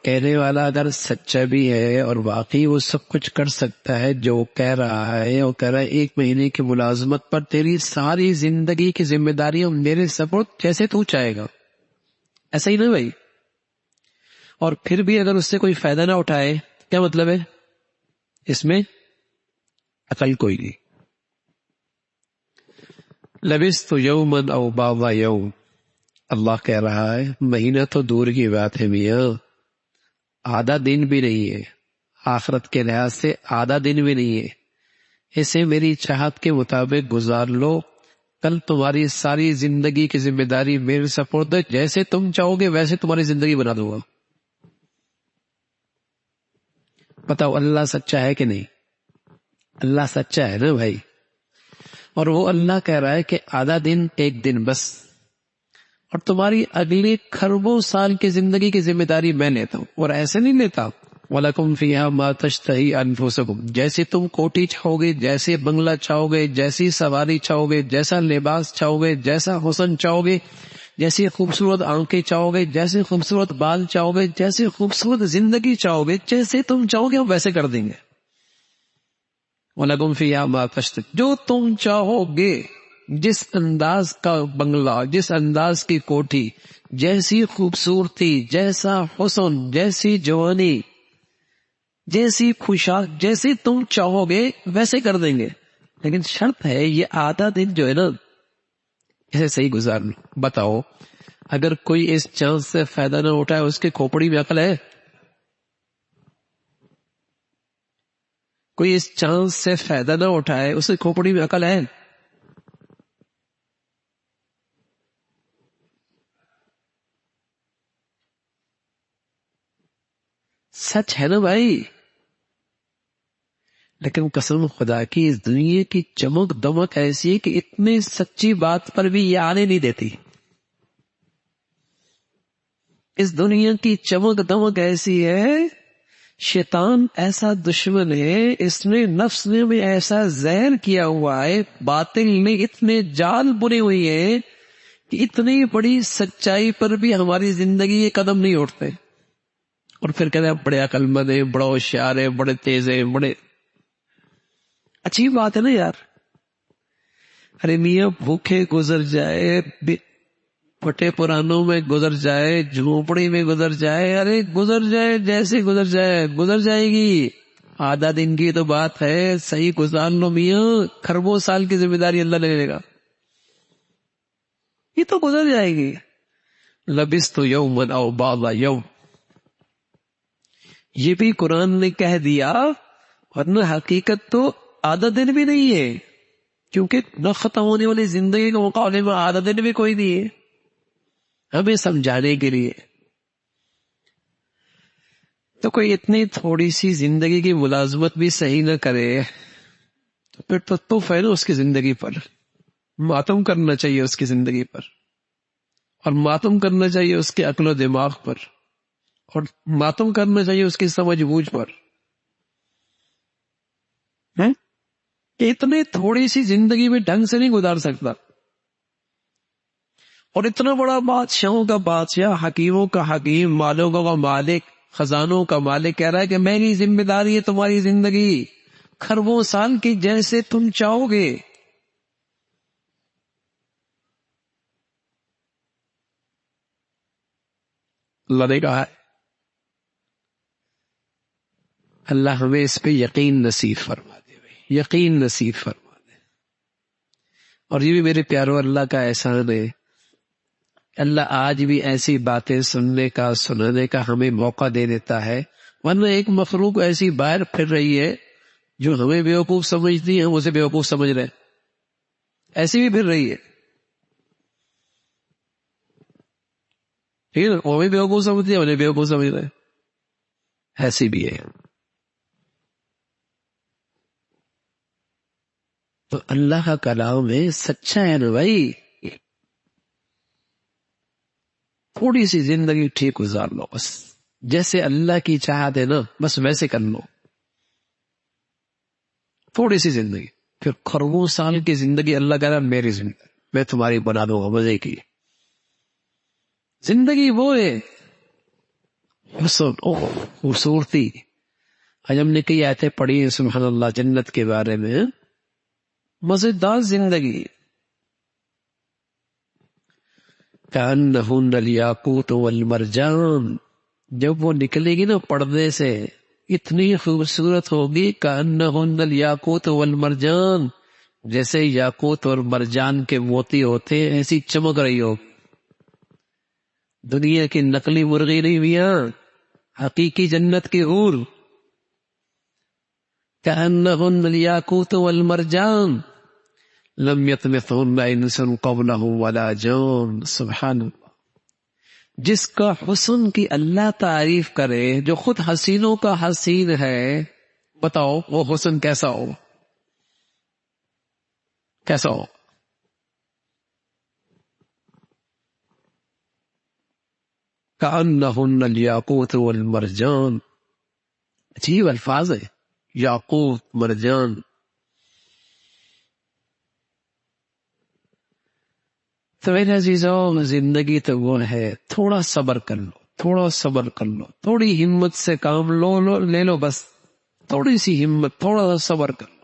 کہنے والا اگر سچا بھی ہے اور واقعی وہ سب کچھ کر سکتا ہے جو وہ کہہ رہا ہے، اور کہہ رہا ہے 1 مہینے کی ملازمت پر تیری ساری زندگی کی ذمہ داریاں میرے سپرد جیسے تو چاہے گا، ایسا ہی نا بھائی؟ اور پھر بھی اگر اس سے کوئی فائدہ نہ اٹھائے، کیا مطلب ہے؟ اس میں عقل کوئی نہیں. لبثت یوما او بعض یوم، اللہ کہہ رہا ہے مہینہ تو دور کی بات ہے میاں، آدھا دن بھی نہیں ہے، آخرت کے لحاظ سے آدھا دن بھی نہیں ہے. اسے میری چاہت کے مطابق گزار لو، کل تمہاری ساری زندگی کی ذمہ داری میرے سپرد ہے، جیسے تم چاہو گے ویسے تمہاری زندگی بنا دوں گا. بتاؤ اللہ سچا ہے کہ نہیں؟ اللہ سچا ہے نا بھائی. اور وہ اللہ کہہ رہا ہے کہ آدھا دن 1 دن بس، اور تمہاری اگلی کھربوں سال کی زندگی کی ذمہ داری میں لیتا ہوں. اور ایسے نہیں لیتا وَلَكُمْ فِيهَا مَا تَشْتَهِي أَنفُسُكُمْ، جیسے تم کوٹھی چاہو گے، جیسے بنگلہ چاہو گے، جیسی سواری چاہو گے، جیسا لباس چاہو گے، جیسا حسن چاہو گے، جیسی خوبصورت آنکھیں چاہو گے، جیسے خوبصورت بال چاہو گے، جیسی خوبصورت زندگی چاہو گے، جیسے تم چاہو گے ہم ویسے کر دیں گے. وَلَكُمْ فِيهَا مَا تَشْتَهِي، جو تم چاہو گے، جس انداز کا بنگلہ، جس انداز کی کوٹھی، جیسی خوبصورتی، جیسا حسن، جیسی جوانی، جیسی خوشاک، جیسی تم چاہو گے ویسے کر دیں گے. لیکن شرط ہے یہ آدھا دن جو ہے نا اسے صحیح گزار لو. بتاؤ اگر کوئی اس چانس سے فائدہ نہ اٹھائے اس کے کھوپڑی میں عقل ہے؟ کوئی اس چانس سے فائدہ نہ اٹھائے اس کے کھوپڑی میں عقل ہے؟ سچ ہے نا بھائی. لیکن قسم خدا کی اس دنیا کی چمک دمک ایسی ہے کہ اتنی سچی بات پر بھی یہ آنے نہیں دیتی. اس دنیا کی چمک دمک ایسی ہے، شیطان ایسا دشمن ہے، اس نے نفس نے بھی ایسا زہر کیا ہوا ہے، باطل میں اتنے جال بنے ہوئی ہیں کہ اتنی بڑی سچائی پر بھی ہماری زندگی کے قدم نہیں اٹھتے. اور پھر کہتے ہیں بڑے عقل مند ہیں، بڑا ہوشیار ہے، بڑے تیز ہیں، بڑے. اچھی بات ہے نا یار. ارے میاں بھوکے گزر جائے، پھٹے پرانوں میں گزر جائے، جھونپڑی میں گزر جائے، ارے گزر جائے، جیسے گزر جائے گزر جائے گی. آدھا دن کی تو بات ہے، صحیح گزار لو میاں، کھربوں سال کی ذمہ داری اللہ لے لے گا، یہ تو گزر جائے گی. لبثت یوما او بعض یوم، یہ بھی قرآن نے کہہ دیا، ورنہ حقیقت تو آدھا دن بھی نہیں ہے، کیونکہ نہ ختم ہونے والی زندگی کے مقابلے میں آدھا دن بھی کوئی نہیں ہے. ہمیں سمجھانے کے لیے تو کوئی اتنی تھوڑی سی زندگی کی ملازمت بھی صحیح نہ کرے تو پھر تو تف ہے نا اس کی زندگی پر. ماتم کرنا چاہیے اس کی زندگی پر، اور ماتم کرنا چاہیے اس کے عقل و دماغ پر، اور ماتم کرنا چاہیے اس کی سمجھ بوجھ پر. کہ اتنے تھوڑی سی زندگی میں ڈھنگ سے نہیں گزار سکتا. اور اتنا بڑا بادشاہوں کا بادشاہ، حکیموں کا حکیم، مالکوں کا مالک، خزانوں کا مالک کہہ رہا ہے کہ میری ذمہ داری ہے تمہاری زندگی کھربوں سال کی، جیسے تم چاہو گے. اللہ نے کہا ہے. اللہ ہمیں اس پہ یقین نصیب فرما دے بھائی، یقین نصیب فرما دے. اور یہ بھی میرے پیارو اللہ کا احسان ہے، اللہ آج بھی ایسی باتیں سننے کا سنانے کا ہمیں موقع دے دیتا ہے. ورنہ ایک مخلوق ایسی باہر پھر رہی ہے جو ہمیں بیوقوف سمجھتی ہے، ہم اسے بیوقوف سمجھ رہے ہیں، ایسی بھی پھر رہی ہے. ٹھیک ہے، وہ بھی بیوقوف سمجھتی ہے، انہیں بیوقوف سمجھ رہے ہیں، ایسی بھی ہے. تو اللہ کا کلام ہے، سچا ہے نا بھائی. تھوڑی سی زندگی ٹھیک گزار لو، بس جیسے اللہ کی چاہت ہے نا بس ویسے کر لو. تھوڑی سی زندگی، پھر کھربوں سال کی زندگی اللہ کہہ رہا ہے میری زندگی میں تمہاری بنا دوں گا مزے کی. زندگی وہ ہے حسن، خوبصورتی. آج ہم نے کئی آیتیں پڑھی ہیں سبحان اللہ جنت کے بارے میں. مزیدار زندگی. کأنہن الیاقوت والمرجان، جب وہ نکلے گی نا پردے سے اتنی خوبصورت ہوگی. کأنہن الیاقوت والمرجان، جیسے یاقوت اور مرجان کے موتی ہوتے ایسی چمک رہی ہو. دنیا کی نقلی مرغی نہیں میاں، حقیقی جنت کی حور. کأنہن الیاقوت والمرجان لم یطمثہن انس قبلہم ولا جان. سبحان اللہ. جس کا حسن کی اللہ تعریف کرے، جو خود حسینوں کا حسین ہے، بتاؤ وہ حسن کیسا ہو؟ کیسا ہو؟ کأنہن الیاقوت والمرجان. عجیب الفاظ ہے، یاقوت مرجان. تو میرے عزیزوں زندگی تو وہ ہے، تھوڑا صبر کر لو، تھوڑا صبر کر لو، تھوڑی ہمت سے کام لے لو بس. تھوڑی سی ہمت، تھوڑا سا صبر کر لو.